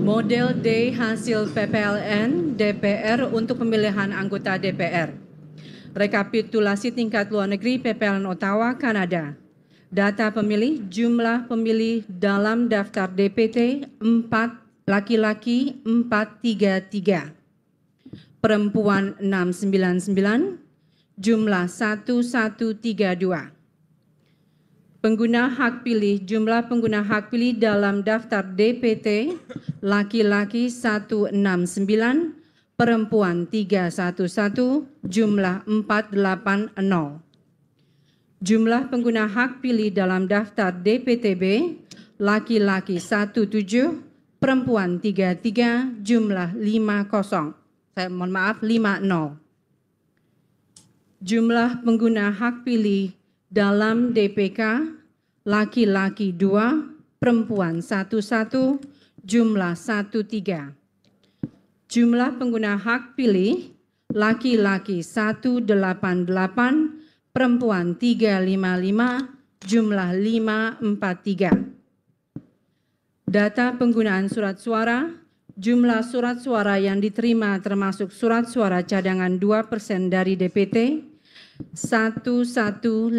Model D hasil PPLN DPR untuk pemilihan anggota DPR. Rekapitulasi tingkat luar negeri PPLN Ottawa, Kanada. Data pemilih, jumlah pemilih dalam daftar DPT 4, laki-laki 433, perempuan 699, jumlah 1132. Pengguna hak pilih, jumlah pengguna hak pilih dalam daftar DPT, laki-laki 169, perempuan 311, jumlah 480. Jumlah pengguna hak pilih dalam daftar DPTB, laki-laki 17, perempuan 33, jumlah 50. Saya mohon maaf, 50. Jumlah pengguna hak pilih dalam DPK, laki-laki 2, perempuan 11, jumlah 13. Jumlah pengguna hak pilih, laki-laki 188, perempuan 355, jumlah 543. Data penggunaan surat suara, jumlah surat suara yang diterima termasuk surat suara cadangan 2% dari DPT, 1156.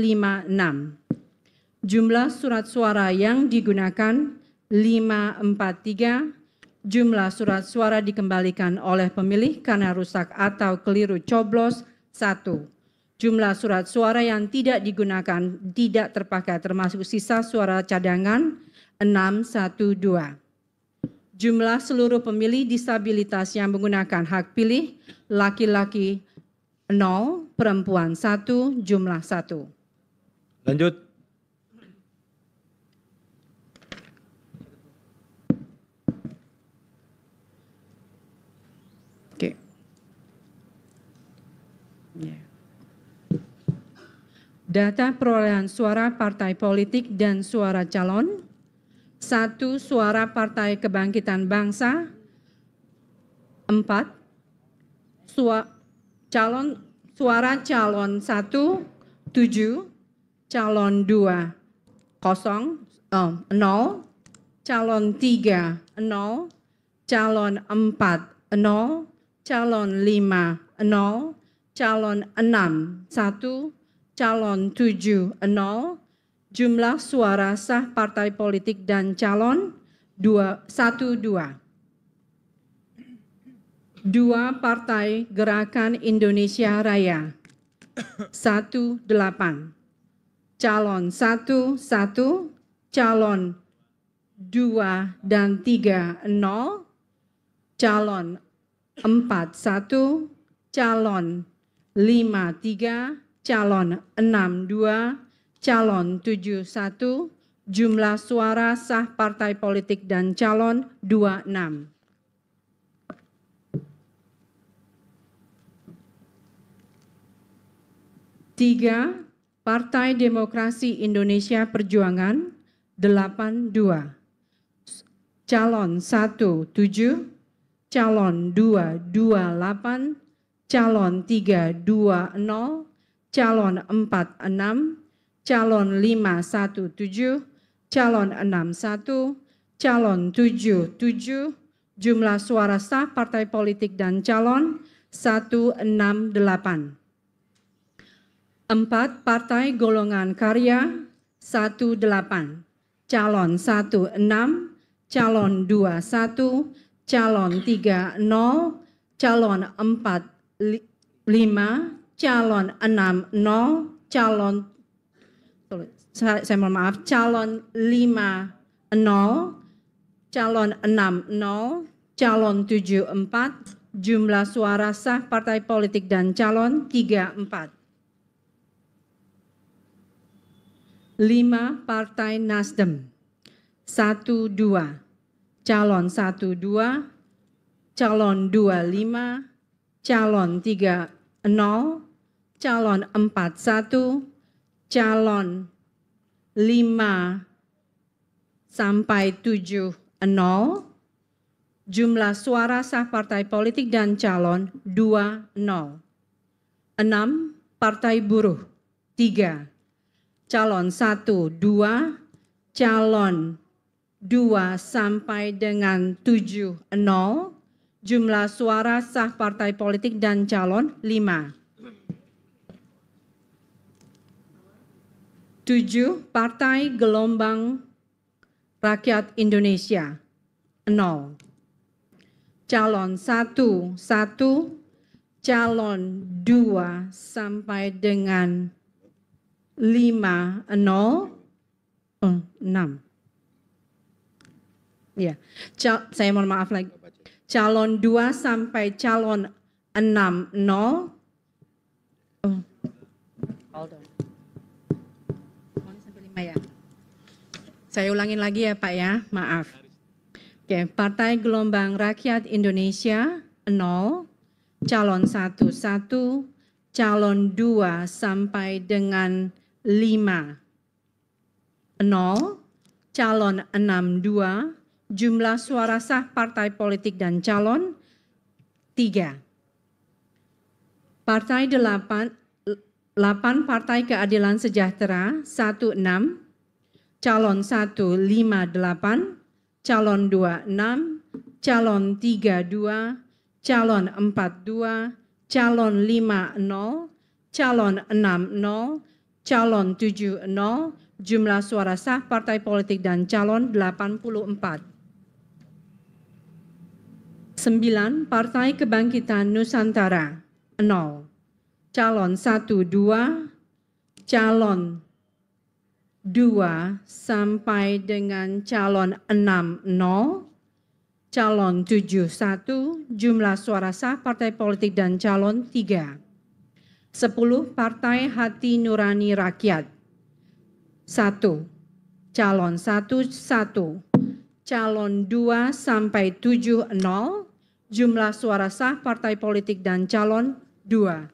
Jumlah surat suara yang digunakan 543. Jumlah surat suara dikembalikan oleh pemilih karena rusak atau keliru coblos 1. Jumlah surat suara yang tidak digunakan tidak terpakai termasuk sisa suara cadangan 612. Jumlah seluruh pemilih disabilitas yang menggunakan hak pilih, laki-laki 0, perempuan 1, jumlah 1. Lanjut. Oke. Data perolehan suara partai politik dan suara calon. 1 suara Partai Kebangkitan Bangsa. 4 suara calon 1, 7, calon 2, 0, calon 3, 0, calon 4, 0, calon 5, 0, calon 6, 1, calon 7, 0, jumlah suara sah partai politik dan calon 1, 2. 2 Partai Gerakan Indonesia Raya 1, 8. Calon 1, 1. Calon 2 dan 3, 0. Calon 4, 1. Calon 5, 3. Calon 6, 2. Calon 7, 1. Jumlah suara sah partai politik dan calon 26. 3 Partai Demokrasi Indonesia Perjuangan 82. Calon 1, 7. Calon 2, 28. Calon 3, 2, 0. Calon 4, 6. Calon 5, 1, 7. Calon 6, 1. Calon 7, 7. Jumlah suara sah partai politik dan calon 168. 4 Partai Golongan Karya 18. Calon 1, 6. Calon 2, 1. Calon 3, 0. Calon 4, 5. Calon 6, 0. Calon saya mohon maaf, calon 5, 0. Calon 6, 0. Calon 7, 4. Jumlah suara sah partai politik dan calon 34. 5 Partai Nasdem 1, 2. Calon 1, 2. Calon 2, 5. Calon 3, 0. Calon 4, 1. Calon 5 sampai 7, 0. Jumlah suara sah partai politik dan calon 2, 0. 6 Partai Buruh 3. Calon 1, 2. Calon 2 sampai dengan 70. Jumlah suara sah partai politik dan calon 5. 7. Partai Gelombang Rakyat Indonesia 0. Calon 1, 1. Calon 2 sampai dengan 5, 0. 6. Ya, saya mohon maaf lagi. Calon 2 sampai calon 6, 0. Ya. Saya ulangin lagi ya Pak ya, maaf. Oke, Partai Gelombang Rakyat Indonesia 0, calon 1, 1, calon 2 sampai dengan 5, 0, calon 6, 2, jumlah suara sah partai politik dan calon 3. Partai 8 Partai Keadilan Sejahtera 16, calon 1, 5, 8, calon 2, 6, calon 3, 2, calon 4, 2, calon 5, 0, calon 6, 0, calon 7, 0, jumlah suara sah partai politik dan calon 84. 9. Partai Kebangkitan Nusantara 0. Calon 1, 2, calon 2 sampai dengan calon 6, 0, calon 7, 1, jumlah suara sah partai politik dan calon 3. 10. Partai Hati Nurani Rakyat 1. Calon 1, 1, calon 2 sampai 7, 0, jumlah suara sah partai politik dan calon 2.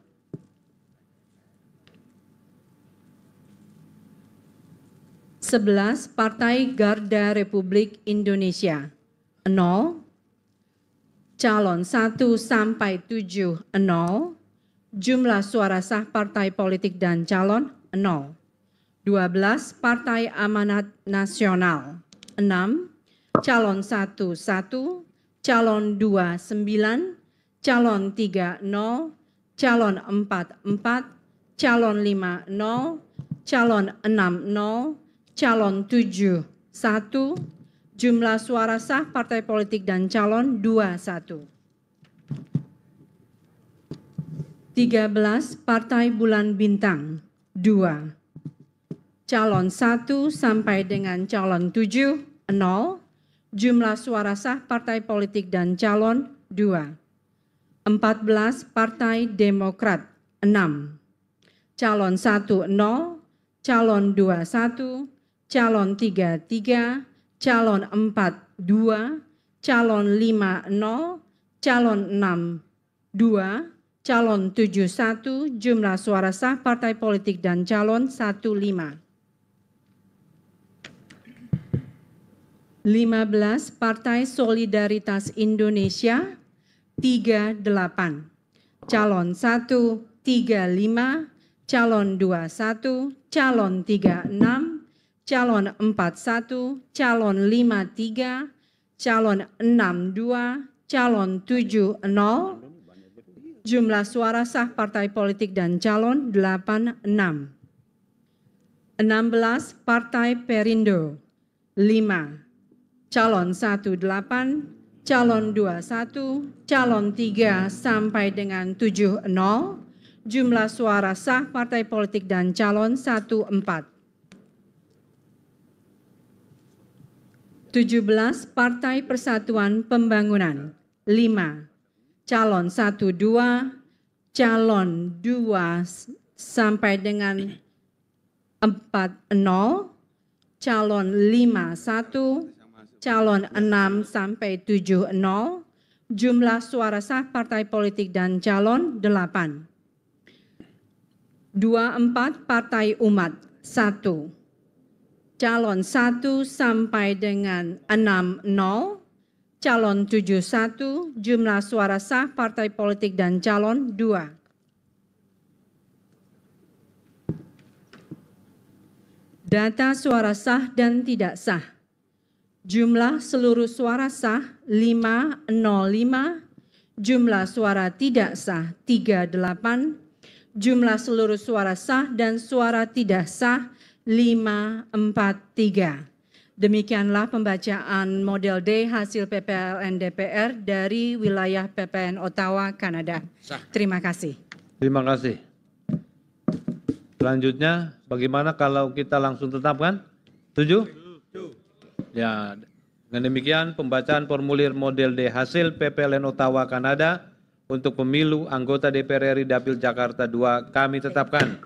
11. Partai Garda Republik Indonesia 0, calon 1 sampai 7, 0, jumlah suara sah partai politik dan calon 0. 12. Partai Amanat Nasional 6, calon 1, 1, calon 2, 9, calon 3, 0, calon 4, 4, calon 5, 0, calon 6, 0, calon 7, 1, jumlah suara sah partai politik dan calon 2, 1. 13. Partai Bulan Bintang 2, calon 1 sampai dengan calon 7, 0, jumlah suara sah partai politik dan calon 2. 14. Partai Demokrat 6, calon 1, 0, calon 2, 1, calon 3, 3, calon 4, 2, calon 5, 0, calon 6, 2, calon 7, 1, jumlah suara sah partai politik dan calon 1, 5. 15. Partai Solidaritas Indonesia 38, calon 1, 3, 5, calon 2, 1, calon 3, 6, calon 4, 1, calon 5, 3, calon 6, 2, calon 7, 0, jumlah suara sah partai politik dan calon 8, 6. 16. Partai Perindo 5, calon 1, 8, calon 2, 1, calon 3 sampai dengan 7, 0, jumlah suara sah partai politik dan calon 1, 4. 17. Partai Persatuan Pembangunan 5, calon 1, 2, calon 2 sampai dengan 4, 0, calon 5, 1, calon 6 sampai 7, 0, jumlah suara sah partai politik dan calon 8. 24. Partai Umat 1, calon 1 sampai dengan 6, 0, calon 7, 1, jumlah suara sah partai politik dan calon 2. Data suara sah dan tidak sah Jumlah seluruh suara sah 505, jumlah suara tidak sah 38, jumlah seluruh suara sah dan suara tidak sah 543. Demikianlah pembacaan model D hasil PPLN DPR dari wilayah PPN Ottawa, Kanada. Terima kasih. Terima kasih. Selanjutnya, bagaimana kalau kita langsung tetapkan? Setuju? Ya, dengan demikian pembacaan formulir model D hasil PPLN Ottawa, Kanada untuk pemilu anggota DPR RI Dapil Jakarta II kami tetapkan.